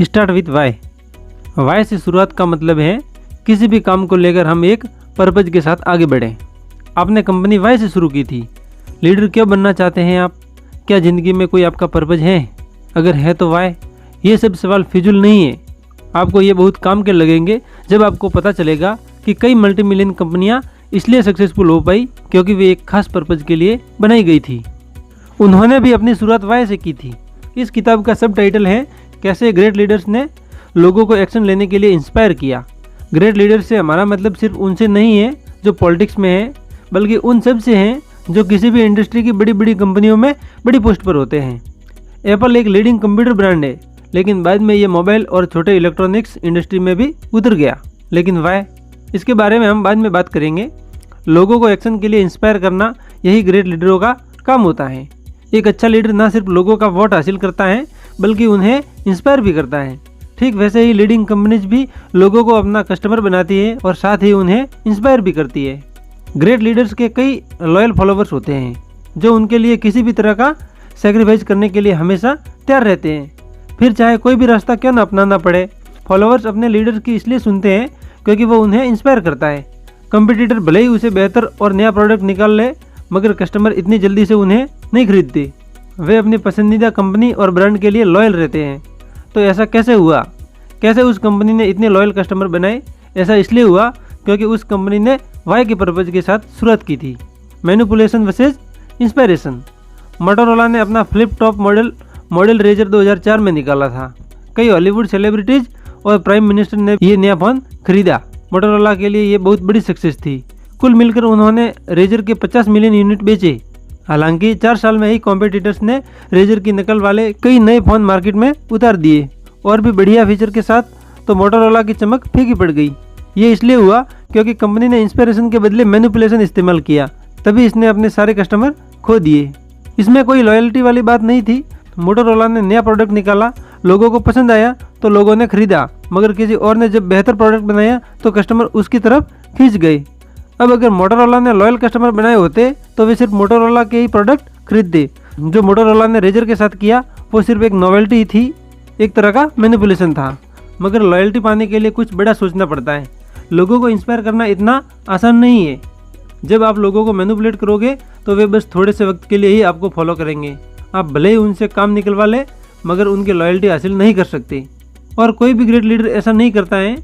Start with Y. Y से शुरुआत का मतलब है किसी भी काम को लेकर हम एक पर्पज के साथ आगे बढ़ें। आपने कंपनी वाई से शुरू की थी। लीडर क्यों बनना चाहते हैं आप? क्या ज़िंदगी में कोई आपका पर्पज है? अगर है तो वाई। ये सब सवाल फिजूल नहीं है। आपको ये बहुत काम के लगेंगे जब आपको पता चलेगा कि कई मल्टी मिलियन कंपनियां इसलिए सक्सेसफुल हो पाई क्योंकि वे एक खास पर्पज के लिए बनाई गई थी। उन्होंने भी अपनी शुरुआत वाई से की थी। इस किताब का सब टाइटल है कैसे ग्रेट लीडर्स ने लोगों को एक्शन लेने के लिए इंस्पायर किया। ग्रेट लीडर से हमारा मतलब सिर्फ उनसे नहीं है जो पॉलिटिक्स में है, बल्कि उन सब से हैं जो किसी भी इंडस्ट्री की बड़ी बड़ी कंपनियों में बड़ी पोस्ट पर होते हैं। एप्पल एक लीडिंग कंप्यूटर ब्रांड है, लेकिन बाद में ये मोबाइल और छोटे इलेक्ट्रॉनिक्स इंडस्ट्री में भी उतर गया। लेकिन वाई, इसके बारे में हम बाद में बात करेंगे। लोगों को एक्शन के लिए इंस्पायर करना यही ग्रेट लीडरों का काम होता है। एक अच्छा लीडर ना सिर्फ लोगों का वोट हासिल करता है बल्कि उन्हें इंस्पायर भी करता है। ठीक वैसे ही लीडिंग कंपनीज भी लोगों को अपना कस्टमर बनाती है और साथ ही उन्हें इंस्पायर भी करती है। ग्रेट लीडर्स के कई लॉयल फॉलोवर्स होते हैं जो उनके लिए किसी भी तरह का सेक्रीफाइस करने के लिए हमेशा तैयार रहते हैं, फिर चाहे कोई भी रास्ता क्यों न अपनाना पड़े। फॉलोवर्स अपने लीडर की इसलिए सुनते हैं क्योंकि वो उन्हें इंस्पायर करता है। कंपटीटर भले ही उसे बेहतर और नया प्रोडक्ट निकाल ले, मगर कस्टमर इतनी जल्दी से उन्हें नहीं खरीदते। वे अपनी पसंदीदा कंपनी और ब्रांड के लिए लॉयल रहते हैं। तो ऐसा कैसे हुआ? कैसे उस कंपनी ने इतने लॉयल कस्टमर बनाए? ऐसा इसलिए हुआ क्योंकि उस कंपनी ने वाई के पर्पज के साथ शुरुआत की थी। Manipulation versus inspiration. मोटोरोला ने अपना फ्लिप टॉप मॉडल रेजर 2004 में निकाला था। कई हॉलीवुड सेलिब्रिटीज और प्राइम मिनिस्टर ने ये नया फोन खरीदा। मोटोरोला के लिए ये बहुत बड़ी सक्सेस थी। कुल मिलकर उन्होंने रेजर के 50 मिलियन यूनिट बेचे। हालांकि 4 साल में ही कॉम्पिटिटर्स ने रेजर की नकल वाले कई नए फ़ोन मार्केट में उतार दिए और भी बढ़िया फीचर के साथ, तो मोटोरोला की चमक फीकी पड़ गई। ये इसलिए हुआ क्योंकि कंपनी ने इंस्पिरेशन के बदले मैनिपुलेशन इस्तेमाल किया, तभी इसने अपने सारे कस्टमर खो दिए। इसमें कोई लॉयल्टी वाली बात नहीं थी। मोटोरोला ने नया प्रोडक्ट निकाला, लोगों को पसंद आया तो लोगों ने खरीदा, मगर किसी और ने जब बेहतर प्रोडक्ट बनाया तो कस्टमर उसकी तरफ खींच गए। अब अगर मोटोरोला ने लॉयल कस्टमर बनाए होते तो वे सिर्फ मोटोरोला के ही प्रोडक्ट खरीदते। जो मोटोरोला ने रेजर के साथ किया वो सिर्फ एक नॉवेल्टी ही थी, एक तरह का मैनिपुलेशन था। मगर लॉयल्टी पाने के लिए कुछ बड़ा सोचना पड़ता है। लोगों को इंस्पायर करना इतना आसान नहीं है। जब आप लोगों को मैनिपुलेट करोगे तो वे बस थोड़े से वक्त के लिए ही आपको फॉलो करेंगे। आप भले ही उनसे काम निकलवा ले, मगर उनकी लॉयल्टी हासिल नहीं कर सकते। और कोई भी ग्रेट लीडर ऐसा नहीं करता है।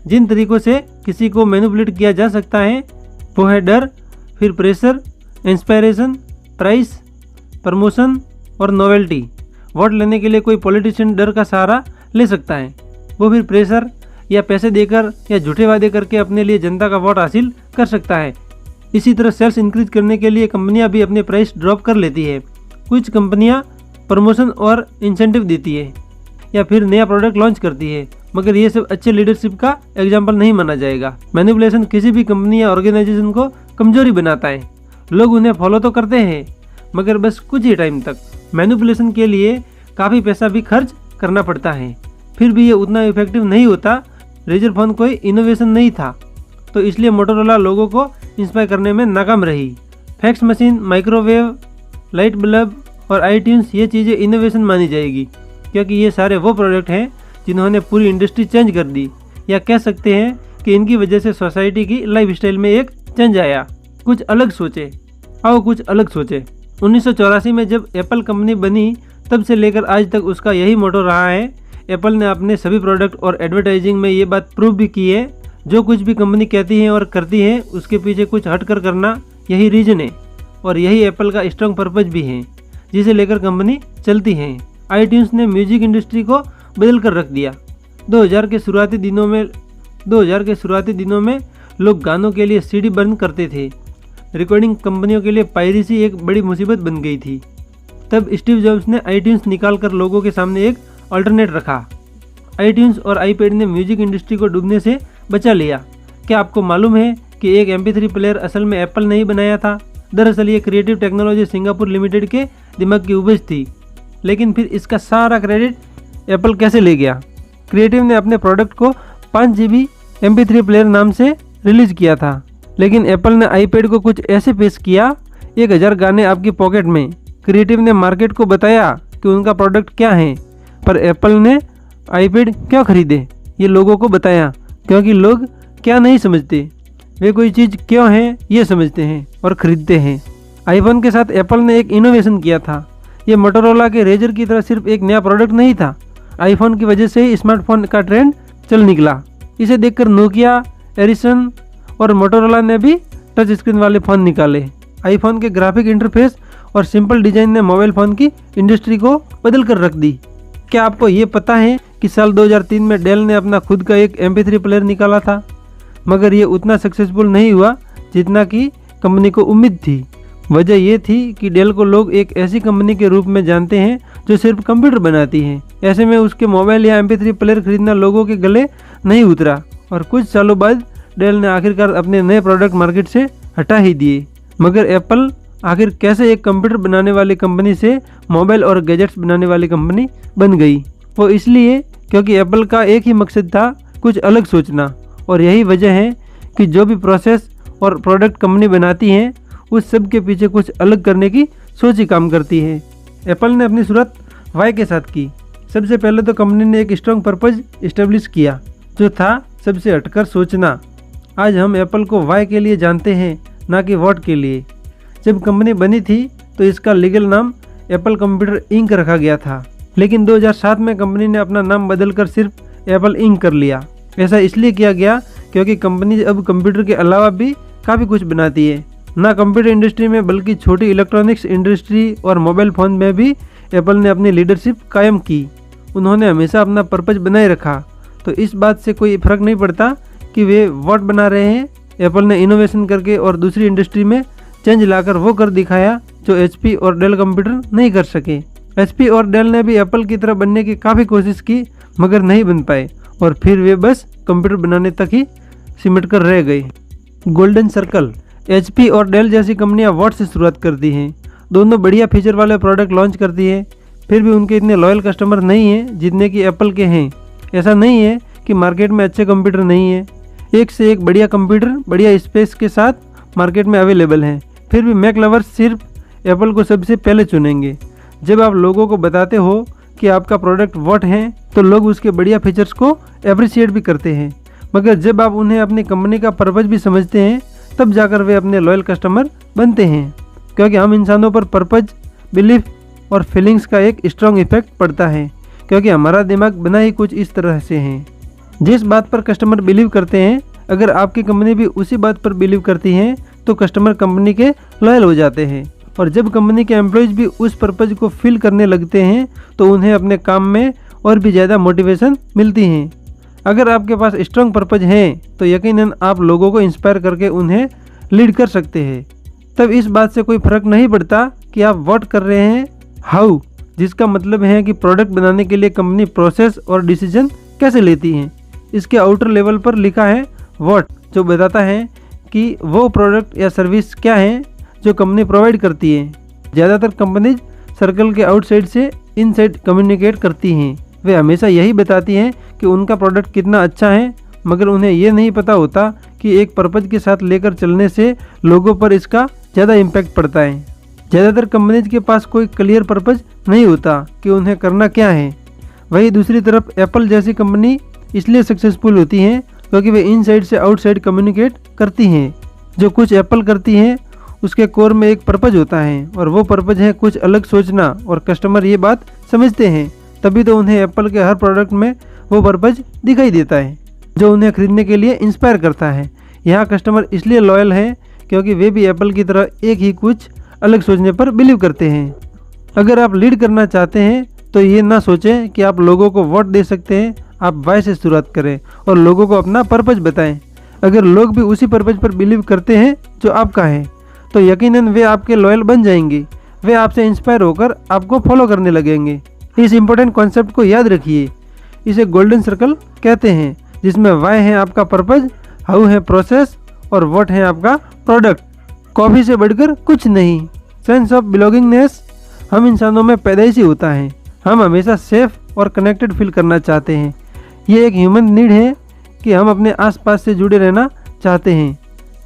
जिन तरीकों से किसी को मैनिपुलेट किया जा सकता है वो है डर, फिर प्रेशर, इंस्पायरेशन, प्राइस, प्रमोशन और नोवेल्टी। वोट लेने के लिए कोई पॉलिटिशियन डर का सहारा ले सकता है, वो फिर प्रेशर या पैसे देकर या झूठे वादे करके अपने लिए जनता का वोट हासिल कर सकता है। इसी तरह सेल्स इंक्रीज करने के लिए कंपनियां भी अपने प्राइस ड्रॉप कर लेती है। कुछ कंपनियां प्रमोशन और इंसेंटिव देती है या फिर नया प्रोडक्ट लॉन्च करती है, मगर ये सब अच्छे लीडरशिप का एग्जाम्पल नहीं माना जाएगा। मैनिपुलेशन किसी भी कंपनी या ऑर्गेनाइजेशन को कमजोरी बनाता है। लोग उन्हें फॉलो तो करते हैं, मगर बस कुछ ही टाइम तक। मैनिपुलेशन के लिए काफ़ी पैसा भी खर्च करना पड़ता है, फिर भी ये उतना इफेक्टिव नहीं होता। रेजर फोन कोई इनोवेशन नहीं था, तो इसलिए मोटोरोला लोगों को इंस्पायर करने में नाकाम रही। Fax machine, microwave, light bulb और आईट्यून्स ये चीज़ें इनोवेशन मानी जाएगी, क्योंकि ये सारे वो प्रोडक्ट हैं जिन्होंने पूरी इंडस्ट्री चेंज कर दी, या कह सकते हैं कि इनकी वजह से सोसाइटी की लाइफस्टाइल में एक चेंज आया। कुछ अलग सोचे, आओ कुछ अलग सोचे। 1984 में जब एप्पल कंपनी बनी तब से लेकर आज तक उसका यही मोटो रहा है। एप्पल ने अपने सभी प्रोडक्ट और एडवर्टाइजिंग में ये बात प्रूव भी की है, जो कुछ भी कंपनी कहती है और करती है उसके पीछे कुछ हट कर करना यही रीजन है, और यही एप्पल का स्ट्रॉन्ग पर्पज भी है जिसे लेकर कंपनी चलती है। आईट्यून्स ने म्यूजिक इंडस्ट्री को बदल कर रख दिया। 2000 के शुरुआती दिनों में लोग गानों के लिए सीडी बर्न करते थे। रिकॉर्डिंग कंपनियों के लिए पायरेसी एक बड़ी मुसीबत बन गई थी। तब स्टीव जॉब्स ने आईट्यून्स निकाल कर लोगों के सामने एक अल्टरनेट रखा। आईट्यून्स और आईपैड ने म्यूजिक इंडस्ट्री को डूबने से बचा लिया। क्या आपको मालूम है कि एक MP3 प्लेयर असल में एप्पल ने ही बनाया था? दरअसल ये क्रिएटिव टेक्नोलॉजी सिंगापुर लिमिटेड के दिमाग की उपज थी, लेकिन फिर इसका सारा क्रेडिट एप्पल कैसे ले गया? क्रिएटिव ने अपने प्रोडक्ट को 5 GB MP3 प्लेयर नाम से रिलीज किया था, लेकिन एप्पल ने आईपैड को कुछ ऐसे पेश किया, 1000 गाने आपकी पॉकेट में। क्रिएटिव ने मार्केट को बताया कि उनका प्रोडक्ट क्या है, पर एप्पल ने आईपैड क्यों खरीदे, ये लोगों को बताया, क्योंकि लोग क्या नहीं समझते, वे कोई चीज़ क्यों है ये समझते हैं और ख़रीदते हैं। आईफोन के साथ एप्पल ने एक इनोवेशन किया था। ये मोटोरोला के रेजर की तरह सिर्फ एक नया प्रोडक्ट नहीं था, आईफोन की वजह से ही स्मार्टफोन का ट्रेंड चल निकला। इसे देखकर नोकिया, एरिसन और मोटोरोला ने भी टच स्क्रीन वाले फ़ोन निकाले। आईफोन के ग्राफिक इंटरफेस और सिंपल डिज़ाइन ने मोबाइल फ़ोन की इंडस्ट्री को बदल कर रख दी। क्या आपको ये पता है कि साल 2003 में डेल ने अपना खुद का एक MP3 प्लेयर निकाला था, मगर ये उतना सक्सेसफुल नहीं हुआ जितना कि कंपनी को उम्मीद थी। वजह ये थी कि डेल को लोग एक ऐसी कंपनी के रूप में जानते हैं जो सिर्फ कंप्यूटर बनाती है। ऐसे में उसके मोबाइल या MP3 प्लेयर खरीदना लोगों के गले नहीं उतरा और कुछ सालों बाद डेल ने आखिरकार अपने नए प्रोडक्ट मार्केट से हटा ही दिए। मगर एप्पल आखिर कैसे एक कंप्यूटर बनाने वाली कंपनी से मोबाइल और गैजेट्स बनाने वाली कंपनी बन गई? वो इसलिए क्योंकि एप्पल का एक ही मकसद था, कुछ अलग सोचना। और यही वजह है कि जो भी प्रोसेस और प्रोडक्ट कंपनी बनाती है उस सब के पीछे कुछ अलग करने की सोच ही काम करती है। एप्पल ने अपनी शुरुआत वाई के साथ की। सबसे पहले तो कंपनी ने एक स्ट्रॉन्ग पर्पज इस्टेब्लिश किया, जो था सबसे हटकर सोचना। आज हम एप्पल को वाई के लिए जानते हैं, ना कि व्हाट के लिए। जब कंपनी बनी थी तो इसका लीगल नाम एप्पल कंप्यूटर इंक रखा गया था, लेकिन 2007 में कंपनी ने अपना नाम बदलकर सिर्फ एप्पल इंक कर लिया। ऐसा इसलिए किया गया क्योंकि कंपनी अब कंप्यूटर के अलावा भी काफ़ी कुछ बनाती है। ना कंप्यूटर इंडस्ट्री में बल्कि छोटी इलेक्ट्रॉनिक्स इंडस्ट्री और मोबाइल फ़ोन में भी एप्पल ने अपनी लीडरशिप कायम की। उन्होंने हमेशा अपना पर्पज बनाए रखा, तो इस बात से कोई फ़र्क नहीं पड़ता कि वे व्हाट बना रहे हैं। एप्पल ने इनोवेशन करके और दूसरी इंडस्ट्री में चेंज लाकर वो कर दिखाया जो HP और डेल कंप्यूटर नहीं कर सके। HP और डेल ने भी एप्पल की तरह बनने की काफ़ी कोशिश की, मगर नहीं बन पाए और फिर वे बस कंप्यूटर बनाने तक ही सिमट कर रह गए। Golden circle. HP और डेल जैसी कंपनियां व्हाट से शुरुआत करती हैं। दोनों बढ़िया फीचर वाले प्रोडक्ट लॉन्च करती है, फिर भी उनके इतने लॉयल कस्टमर नहीं हैं जितने कि एप्पल के हैं। ऐसा नहीं है कि मार्केट में अच्छे कंप्यूटर नहीं है, एक से एक बढ़िया कंप्यूटर बढ़िया स्पेस के साथ मार्केट में अवेलेबल हैं। फिर भी मैक लवर्स सिर्फ एप्पल को सबसे पहले चुनेंगे। जब आप लोगों को बताते हो कि आपका प्रोडक्ट व्हाट है तो लोग उसके बढ़िया फीचर्स को अप्रिशिएट भी करते हैं, मगर जब आप उन्हें अपनी कंपनी का पर्पज भी समझते हैं तब जाकर वे अपने लॉयल कस्टमर बनते हैं। क्योंकि हम इंसानों पर पर्पज, बिलीफ और फीलिंग्स का एक स्ट्रॉन्ग इफेक्ट पड़ता है, क्योंकि हमारा दिमाग बना ही कुछ इस तरह से है। जिस बात पर कस्टमर बिलीव करते हैं, अगर आपकी कंपनी भी उसी बात पर बिलीव करती है तो कस्टमर कंपनी के लॉयल हो जाते हैं। और जब कंपनी के एम्प्लॉयज़ भी उस पर्पज को फील करने लगते हैं तो उन्हें अपने काम में और भी ज़्यादा मोटिवेशन मिलती है। अगर आपके पास स्ट्रॉन्ग पर्पज है तो यकीनन आप लोगों को इंस्पायर करके उन्हें लीड कर सकते हैं। तब इस बात से कोई फ़र्क नहीं पड़ता कि आप व्हाट कर रहे हैं, हाउ, जिसका मतलब है कि प्रोडक्ट बनाने के लिए कंपनी प्रोसेस और डिसीजन कैसे लेती है। इसके आउटर लेवल पर लिखा है व्हाट, जो बताता है कि वो प्रोडक्ट या सर्विस क्या है जो कंपनी प्रोवाइड करती है। ज़्यादातर कंपनीज सर्कल के आउटसाइड से इनसाइड कम्युनिकेट करती हैं। वे हमेशा यही बताती हैं कि उनका प्रोडक्ट कितना अच्छा है, मगर उन्हें ये नहीं पता होता कि एक पर्पज के साथ लेकर चलने से लोगों पर इसका ज़्यादा इम्पैक्ट पड़ता है। ज़्यादातर कंपनीज के पास कोई क्लियर पर्पज नहीं होता कि उन्हें करना क्या है। वही दूसरी तरफ एप्पल जैसी कंपनी इसलिए सक्सेसफुल होती हैं क्योंकि वे इनसाइड से आउटसाइड कम्युनिकेट करती हैं। जो कुछ एप्पल करती हैं उसके कोर में एक पर्पज होता है, और वो पर्पज है कुछ अलग सोचना, और कस्टमर ये बात समझते हैं, तभी तो उन्हें एप्पल के हर प्रोडक्ट में वो पर्पज दिखाई देता है जो उन्हें खरीदने के लिए इंस्पायर करता है। यहाँ कस्टमर इसलिए लॉयल हैं क्योंकि वे भी एप्पल की तरह एक ही कुछ अलग सोचने पर बिलीव करते हैं। अगर आप लीड करना चाहते हैं तो ये ना सोचें कि आप लोगों को वोट दे सकते हैं, आप वाई से शुरुआत करें और लोगों को अपना पर्पज बताएं। अगर लोग भी उसी पर्पज पर बिलीव करते हैं जो आपका है तो यकीनन वे आपके लॉयल बन जाएंगे। वे आपसे इंस्पायर होकर आपको फॉलो करने लगेंगे। इस इम्पोर्टेंट कॉन्सेप्ट को याद रखिए। इसे गोल्डन सर्कल कहते हैं, जिसमें वाई है आपका पर्पज, हाउ है प्रोसेस और व्हाट है आपका प्रोडक्ट। कॉफ़ी से बढ़कर कुछ नहीं। सेंस ऑफ बिलोंगिंगनेस हम इंसानों में पैदाइशी होता है। हम हमेशा सेफ और कनेक्टेड फील करना चाहते हैं। ये एक ह्यूमन नीड है कि हम अपने आसपास से जुड़े रहना चाहते हैं।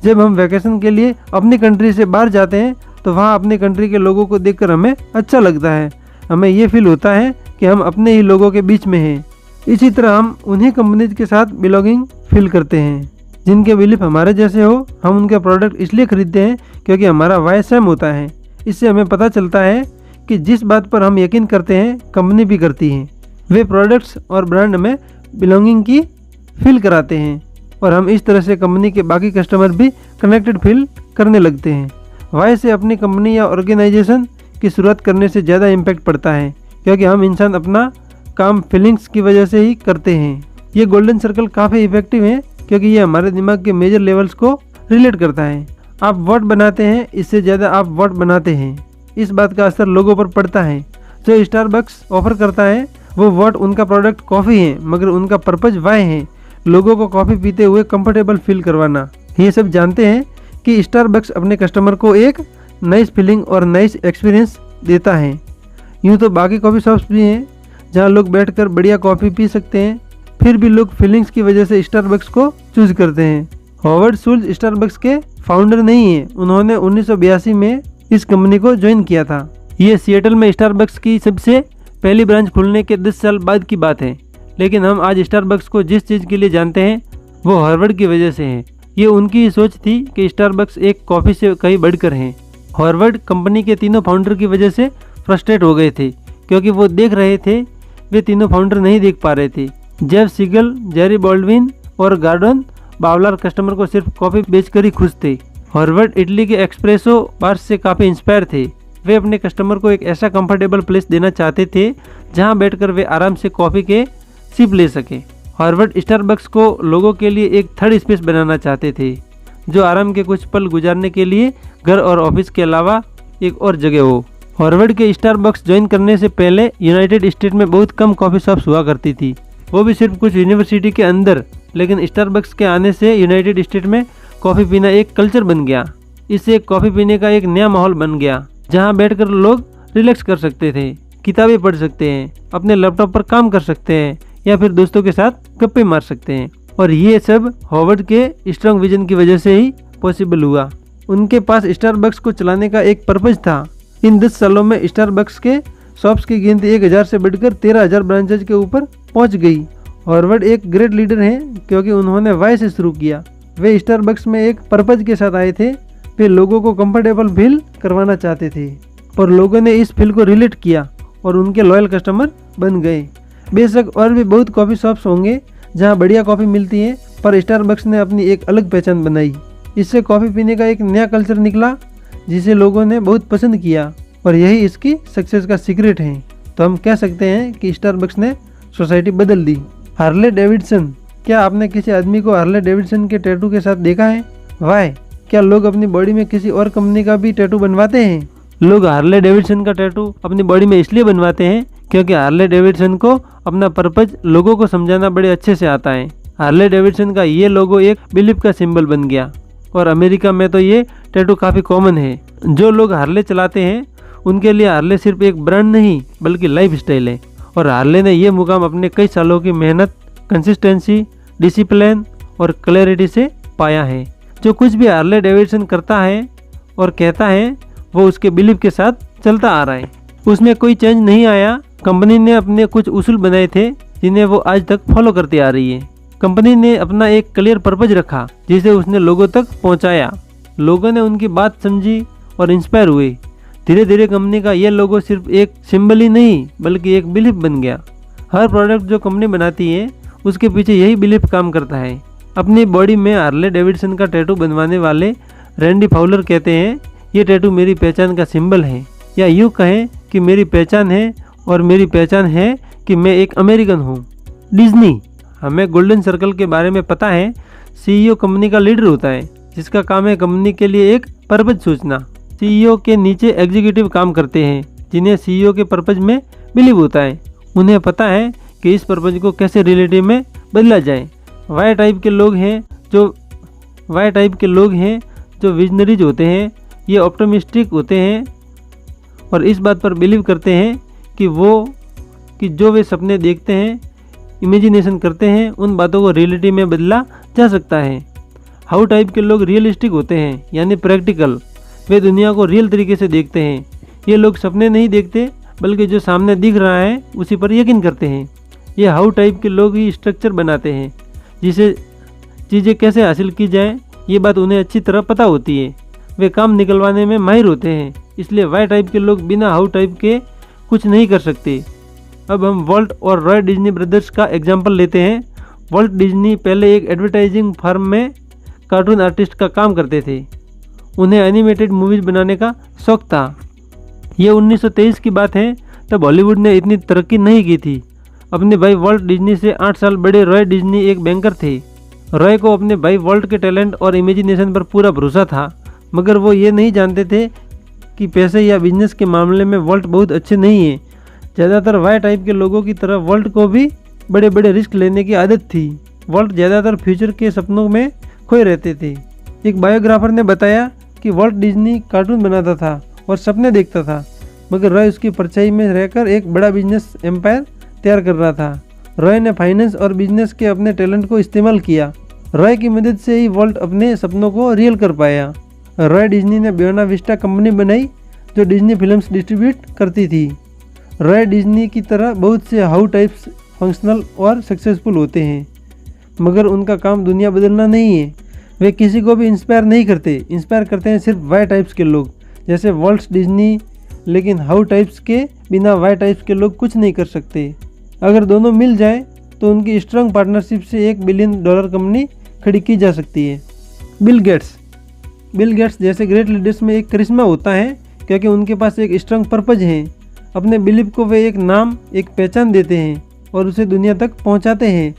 जब हम वैकेशन के लिए अपनी कंट्री से बाहर जाते हैं तो वहाँ अपनी कंट्री के लोगों को देखकर हमें अच्छा लगता है। हमें ये फील होता है कि हम अपने ही लोगों के बीच में हैं। इसी तरह हम उन्हीं कंपनीज के साथ बिलोंगिंग फील करते हैं जिनके बिलीफ हमारे जैसे हो। हम उनके प्रोडक्ट इसलिए खरीदते हैं क्योंकि हमारा वाई सेम होता है। इससे हमें पता चलता है कि जिस बात पर हम यकीन करते हैं कंपनी भी करती है। वे प्रोडक्ट्स और ब्रांड में बिलोंगिंग की फील कराते हैं और हम इस तरह से कंपनी के बाकी कस्टमर भी कनेक्टेड फील करने लगते हैं। वाई से अपनी कंपनी या ऑर्गेनाइजेशन की शुरुआत करने से ज़्यादा इम्पैक्ट पड़ता है क्योंकि हम इंसान अपना काम फीलिंग्स की वजह से ही करते हैं। ये गोल्डन सर्कल काफ़ी इफेक्टिव है क्योंकि ये हमारे दिमाग के मेजर लेवल्स को रिलेट करता है। आप व्हाट बनाते हैं, इससे ज़्यादा आप व्हाट बनाते हैं, इस बात का असर लोगों पर पड़ता है। जो स्टारबक्स ऑफर करता है वो व्हाट उनका प्रोडक्ट कॉफ़ी है, मगर उनका पर्पज वाई है, लोगों को कॉफ़ी पीते हुए कंफर्टेबल फील करवाना। ये सब जानते हैं कि स्टारबक्स अपने कस्टमर को एक नाइस फीलिंग और नाइस एक्सपीरियंस देता है। यूँ तो बाकी कॉफ़ी शॉप्स भी हैं जहाँ लोग बैठकर बढ़िया कॉफ़ी पी सकते हैं, फिर भी लोग फीलिंग्स की वजह से स्टारबक्स को चूज करते हैं। हॉवर्ड शुल्ट्ज स्टारबक्स के फाउंडर नहीं है, उन्होंने 1982 में इस कंपनी को ज्वाइन किया था। ये सिएटल में स्टारबक्स की सबसे पहली ब्रांच खुलने के 10 साल बाद की बात है, लेकिन हम आज स्टारबक्स को जिस चीज़ के लिए जानते हैं वो हार्वर्ड की वजह से है। ये उनकी सोच थी कि स्टारबक्स एक कॉफ़ी से कहीं बढ़कर है। हार्वर्ड कंपनी के तीनों फाउंडर की वजह से फ्रस्ट्रेट हो गए थे क्योंकि वो देख रहे थे वे तीनों फाउंडर नहीं देख पा रहे थे। जेफ सीगल, जेरी बॉल्डविन और गॉर्डन बावलर कस्टमर को सिर्फ कॉफ़ी बेचकर ही खुश थे। हार्वर्ड इटली के एक्सप्रेसो बार्स से काफ़ी इंस्पायर थे। वे अपने कस्टमर को एक ऐसा कंफर्टेबल प्लेस देना चाहते थे जहां बैठकर वे आराम से कॉफ़ी के सिप ले सके। हार्वर्ड स्टारबक्स को लोगों के लिए एक थर्ड स्पेस बनाना चाहते थे जो आराम के कुछ पल गुजारने के लिए घर और ऑफिस के अलावा एक और जगह हो। हार्वर्ड के स्टारबक्स ज्वाइन करने से पहले यूनाइटेड स्टेट में बहुत कम कॉफ़ी शॉप्स हुआ करती थी, वो भी सिर्फ कुछ यूनिवर्सिटी के अंदर। लेकिन स्टारबक्स के आने से यूनाइटेड स्टेट में कॉफ़ी पीना एक कल्चर बन गया। इससे कॉफ़ी पीने का एक नया माहौल बन गया जहां बैठकर लोग रिलैक्स कर सकते थे, किताबें पढ़ सकते हैं, अपने लैपटॉप पर काम कर सकते हैं या फिर दोस्तों के साथ गप्पे मार सकते हैं। और ये सब हार्वर्ड के स्ट्रॉन्ग विजन की वजह से ही पॉसिबल हुआ। उनके पास स्टारबक्स को चलाने का एक पर्पज था। इन 10 सालों में स्टारबक्स के शॉप्स की गिनती 1000 से बढ़कर 13,000 ब्रांचेज के ऊपर पहुंच गई। हार्वर्ड एक ग्रेट लीडर हैं क्योंकि उन्होंने वाई से शुरू किया। वे स्टारबक्स में एक पर्पज के साथ आए थे। वे लोगों को कंफर्टेबल फील करवाना चाहते थे और लोगों ने इस फील को रिलेट किया और उनके लॉयल कस्टमर बन गए। बेशक और भी बहुत कॉफ़ी शॉप्स होंगे जहां बढ़िया कॉफ़ी मिलती है, पर स्टारबक्स ने अपनी एक अलग पहचान बनाई। इससे कॉफ़ी पीने का एक नया कल्चर निकला जिसे लोगों ने बहुत पसंद किया और यही इसकी सक्सेस का सीक्रेट है। तो हम कह सकते हैं कि स्टारबक्स ने सोसाइटी बदल दी। हार्ले डेविडसन, क्या आपने किसी आदमी को हार्ले डेविडसन के टैटू के साथ देखा है? वाई, क्या लोग अपनी बॉडी में किसी और कंपनी का भी टैटू बनवाते हैं? लोग हार्ले डेविडसन का टैटू अपनी बॉडी में इसलिए बनवाते हैं क्योंकि हार्ले डेविडसन को अपना पर्पज लोगों को समझाना बड़े अच्छे से आता है। हार्ले डेविडसन का ये लोगो एक बिलीफ का सिंबल बन गया और अमेरिका में तो ये टैटू काफ़ी कॉमन है। जो लोग हार्ले चलाते हैं उनके लिए हार्ले सिर्फ एक ब्रांड नहीं बल्कि लाइफ स्टाइल है। और हार्ले ने ये मुकाम अपने कई सालों की मेहनत, कंसिस्टेंसी, डिसिप्लिन और क्लैरिटी से पाया है। जो कुछ भी हार्ले डेविडसन करता है और कहता है वो उसके बिलीफ के साथ चलता आ रहा है, उसमें कोई चेंज नहीं आया। कंपनी ने अपने कुछ उसूल बनाए थे जिन्हें वो आज तक फॉलो करती आ रही है। कंपनी ने अपना एक क्लियर पर्पज रखा जिसे उसने लोगों तक पहुंचाया। लोगों ने उनकी बात समझी और इंस्पायर हुए। धीरे धीरे कंपनी का यह लोगो सिर्फ एक सिंबल ही नहीं बल्कि एक बिलीफ बन गया। हर प्रोडक्ट जो कंपनी बनाती है उसके पीछे यही बिलीफ काम करता है। अपनी बॉडी में हार्ले डेविडसन का टैटू बनवाने वाले रैंडी फाउलर कहते हैं, ये टैटू मेरी पहचान का सिंबल है, या यूँ कहें कि मेरी पहचान है और मेरी पहचान है कि मैं एक अमेरिकन हूँ। डिज्नी, हमें गोल्डन सर्कल के बारे में पता है। सीईओ कंपनी का लीडर होता है जिसका काम है कंपनी के लिए एक पर्पज सोचना। सीईओ के नीचे एग्जीक्यूटिव काम करते हैं जिन्हें सीईओ के पर्पज में बिलीव होता है। उन्हें पता है कि इस पर्पज को कैसे रियलिटी में बदला जाए। वाई टाइप के लोग हैं जो विजनरीज होते हैं। ये ऑप्टिमिस्टिक होते हैं और इस बात पर बिलीव करते हैं कि जो वे सपने देखते हैं, इमेजिनेशन करते हैं, उन बातों को रियलिटी में बदला जा सकता है। हाउ टाइप के लोग रियलिस्टिक होते हैं यानी प्रैक्टिकल। वे दुनिया को रियल तरीके से देखते हैं। ये लोग सपने नहीं देखते बल्कि जो सामने दिख रहा है उसी पर यकीन करते हैं। ये हाउ टाइप के लोग ही स्ट्रक्चर बनाते हैं, जिसे चीज़ें कैसे हासिल की जाए ये बात उन्हें अच्छी तरह पता होती है। वे काम निकलवाने में माहिर होते हैं, इसलिए वाई टाइप के लोग बिना हाउ टाइप के कुछ नहीं कर सकते। अब हम वॉल्ट और रॉय डिज्नी ब्रदर्स का एग्जाम्पल लेते हैं। वॉल्ट डिज्नी पहले एक एडवर्टाइजिंग फर्म में कार्टून आर्टिस्ट का काम करते थे। उन्हें एनिमेटेड मूवीज़ बनाने का शौक था। ये 1923 की बात है, तब हॉलीवुड ने इतनी तरक्की नहीं की थी। अपने भाई वॉल्ट डिज्नी से 8 साल बड़े रॉय डिज्नी एक बैंकर थे। रॉय को अपने भाई वॉल्ट के टैलेंट और इमेजिनेशन पर पूरा भरोसा था, मगर वो ये नहीं जानते थे कि पैसे या बिजनेस के मामले में वॉल्ट बहुत अच्छे नहीं हैं। ज़्यादातर वाई टाइप के लोगों की तरह वॉल्ट को भी बड़े बड़े रिस्क लेने की आदत थी। वॉल्ट ज़्यादातर फ्यूचर के सपनों में खोए रहते थे। एक बायोग्राफर ने बताया कि वॉल्ट डिज्नी कार्टून बनाता था और सपने देखता था, मगर रॉय उसकी परछाई में रहकर एक बड़ा बिजनेस एम्पायर तैयार कर रहा था। रॉय ने फाइनेंस और बिजनेस के अपने टैलेंट को इस्तेमाल किया। रॉय की मदद से ही वॉल्ट अपने सपनों को रियल कर पाया। रॉय डिज्नी ने ब्योना विस्टा कंपनी बनाई जो डिज्नी फिल्म्स डिस्ट्रीब्यूट करती थी। रॉय डिज्नी की तरह बहुत से हाउ टाइप्स फंक्शनल और सक्सेसफुल होते हैं, मगर उनका काम दुनिया बदलना नहीं है। वे किसी को भी इंस्पायर नहीं करते। इंस्पायर करते हैं सिर्फ वाई टाइप्स के लोग, जैसे वॉल्ट डिज्नी। लेकिन हाउ टाइप्स के बिना वाई टाइप्स के लोग कुछ नहीं कर सकते। अगर दोनों मिल जाए तो उनकी स्ट्रांग पार्टनरशिप से $1 बिलियन कंपनी खड़ी की जा सकती है। बिल गेट्स जैसे ग्रेट लीडर्स में एक करिश्मा होता है, क्योंकि उनके पास एक स्ट्रांग पर्पज है। अपने बिलीव को वे एक नाम, एक पहचान देते हैं और उसे दुनिया तक पहुंचाते हैं।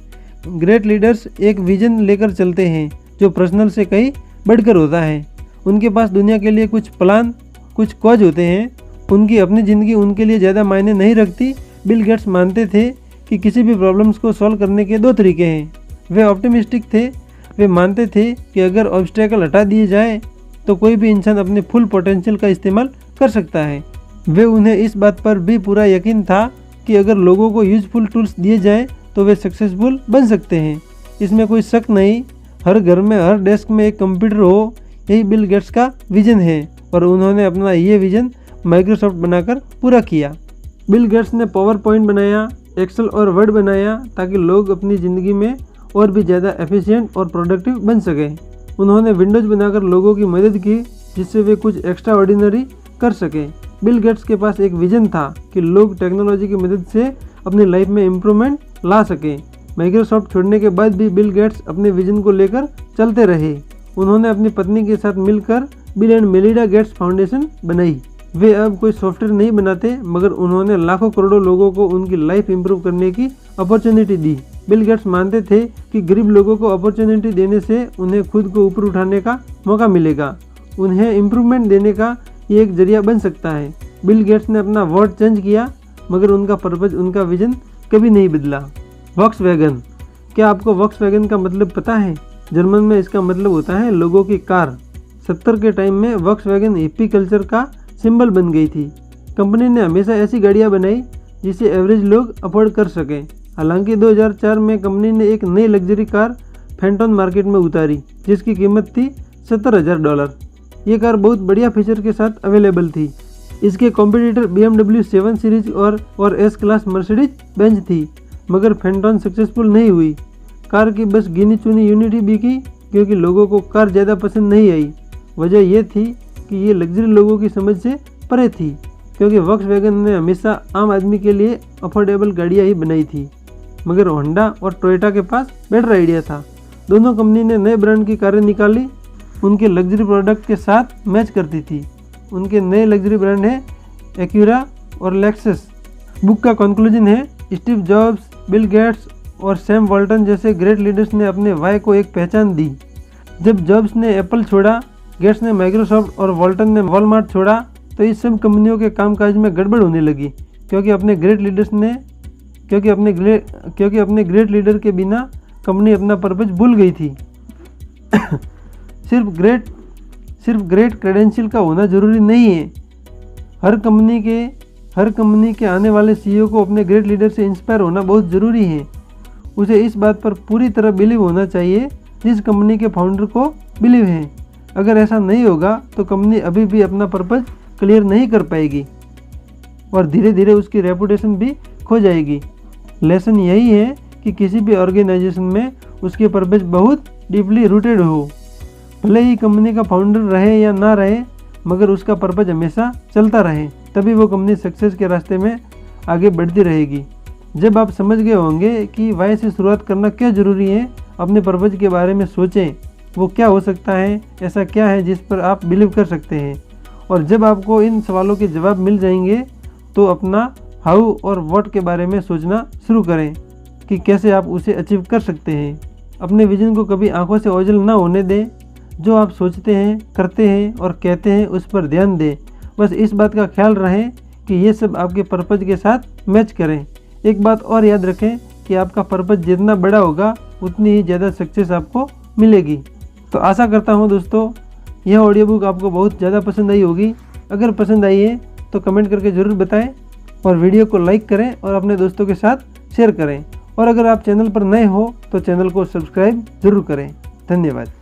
ग्रेट लीडर्स एक विजन लेकर चलते हैं जो पर्सनल से कहीं बढ़कर होता है। उनके पास दुनिया के लिए कुछ प्लान, कुछ कॉज होते हैं। उनकी अपनी ज़िंदगी उनके लिए ज़्यादा मायने नहीं रखती। बिल गेट्स मानते थे कि किसी भी प्रॉब्लम्स को सॉल्व करने के 2 तरीके हैं। वे ऑप्टिमिस्टिक थे। वे मानते थे कि अगर ऑब्स्टेकल हटा दिए जाए तो कोई भी इंसान अपने फुल पोटेंशियल का इस्तेमाल कर सकता है। उन्हें इस बात पर भी पूरा यकीन था कि अगर लोगों को यूजफुल टूल्स दिए जाएं तो वे सक्सेसफुल बन सकते हैं। इसमें कोई शक नहीं। हर घर में, हर डेस्क में एक कंप्यूटर हो, यही बिल गेट्स का विजन है और उन्होंने अपना ये विजन माइक्रोसॉफ्ट बनाकर पूरा किया। बिल गेट्स ने पावर पॉइंट बनाया, एक्सेल और वर्ड बनाया ताकि लोग अपनी ज़िंदगी में और भी ज़्यादा एफिशिएंट और प्रोडक्टिव बन सकें। उन्होंने विंडोज़ बनाकर लोगों की मदद की जिससे वे कुछ एक्स्ट्रा ऑर्डिनरी कर सकें। बिल गेट्स के पास एक विजन था कि लोग टेक्नोलॉजी की मदद से अपनी लाइफ में इम्प्रूवमेंट ला सकें। माइक्रोसॉफ्ट छोड़ने के बाद भी बिल गेट्स अपने विजन को लेकर चलते रहे। उन्होंने अपनी पत्नी के साथ मिलकर bill and Melinda Gates foundation बनाई। वे अब कोई सॉफ्टवेयर नहीं बनाते, मगर उन्होंने लाखों करोड़ों लोगों को उनकी लाइफ इंप्रूव करने की अपॉर्चुनिटी दी। बिल गेट्स मानते थे कि गरीब लोगों को अपॉर्चुनिटी देने से उन्हें खुद को ऊपर उठाने का मौका मिलेगा। उन्हें इम्प्रूवमेंट देने का ये एक जरिया बन सकता है। बिल गेट्स ने अपना वर्ड चेंज किया, मगर उनका पर्पज, उनका विजन कभी नहीं बदला। वॉक्सवैगन। क्या आपको वॉक्सवैगन का मतलब पता है? जर्मन में इसका मतलब होता है लोगों की कार। 70 के टाइम में वॉक्सवैगन हिप्पी कल्चर का सिंबल बन गई थी। कंपनी ने हमेशा ऐसी गाड़ियां बनाई जिसे एवरेज लोग अफोर्ड कर सकें। हालांकि 2004 में कंपनी ने एक नई लग्जरी कार फैंटम मार्केट में उतारी जिसकी कीमत थी $70,000। ये कार बहुत बढ़िया फीचर के साथ अवेलेबल थी। इसके कॉम्पिटिटर BMW 7 सीरीज और एस क्लास मर्सिडीज बेंज थी, मगर फैंटम सक्सेसफुल नहीं हुई। कार की बस गिनी चुनी यूनिट ही बिकी क्योंकि लोगों को कार ज़्यादा पसंद नहीं आई। वजह यह थी कि ये लग्जरी लोगों की समझ से परे थी, क्योंकि वॉक्सवैगन ने हमेशा आम आदमी के लिए अफोर्डेबल गाड़ियाँ ही बनाई थी। मगर होंडा और टोयोटा के पास बेटर आइडिया था। दोनों कंपनी ने नए ब्रांड की कारें निकाली, उनके लग्जरी प्रोडक्ट के साथ मैच करती थी। उनके नए लग्जरी ब्रांड हैं एक्यूरा और लेक्सस। बुक का कंक्लूजन है, स्टीव जॉब्स, बिल गेट्स और सैम वॉल्टन जैसे ग्रेट लीडर्स ने अपने वाई को एक पहचान दी। जब जॉब्स ने एप्पल छोड़ा, गेट्स ने माइक्रोसॉफ्ट और वॉल्टन ने वॉलमार्ट छोड़ा, तो इस सब कंपनियों के कामकाज में गड़बड़ होने लगी क्योंकि अपने ग्रेट लीडर के बिना कंपनी अपना पर्पज भूल गई थी। सिर्फ ग्रेट क्रेडेंशियल का होना जरूरी नहीं है। हर कंपनी के आने वाले सीईओ को अपने ग्रेट लीडर से इंस्पायर होना बहुत ज़रूरी है। उसे इस बात पर पूरी तरह बिलीव होना चाहिए जिस कंपनी के फाउंडर को बिलीव है। अगर ऐसा नहीं होगा तो कंपनी अभी भी अपना पर्पज क्लियर नहीं कर पाएगी और धीरे धीरे उसकी रेपुटेशन भी खो जाएगी। लेसन यही है कि किसी भी ऑर्गेनाइजेशन में उसकी पर्पज बहुत डीपली रूटेड हो। भले ही कंपनी का फाउंडर रहे या ना रहे, मगर उसका पर्पज हमेशा चलता रहे, तभी वो कंपनी सक्सेस के रास्ते में आगे बढ़ती रहेगी। जब आप समझ गए होंगे कि वाई से शुरुआत करना क्यों ज़रूरी है, अपने पर्पज के बारे में सोचें, वो क्या हो सकता है, ऐसा क्या है जिस पर आप बिलीव कर सकते हैं। और जब आपको इन सवालों के जवाब मिल जाएंगे तो अपना हाउ और व्हाट के बारे में सोचना शुरू करें कि कैसे आप उसे अचीव कर सकते हैं। अपने विजन को कभी आंखों से ओझल ना होने दें। जो आप सोचते हैं, करते हैं और कहते हैं उस पर ध्यान दें। बस इस बात का ख्याल रहे कि ये सब आपके पर्पज के साथ मैच करें। एक बात और याद रखें कि आपका पर्पज जितना बड़ा होगा उतनी ही ज़्यादा सक्सेस आपको मिलेगी। तो आशा करता हूँ दोस्तों यह ऑडियो बुक आपको बहुत ज़्यादा पसंद आई होगी। अगर पसंद आई है तो कमेंट करके ज़रूर बताएं और वीडियो को लाइक करें और अपने दोस्तों के साथ शेयर करें। और अगर आप चैनल पर नए हो तो चैनल को सब्सक्राइब ज़रूर करें। धन्यवाद।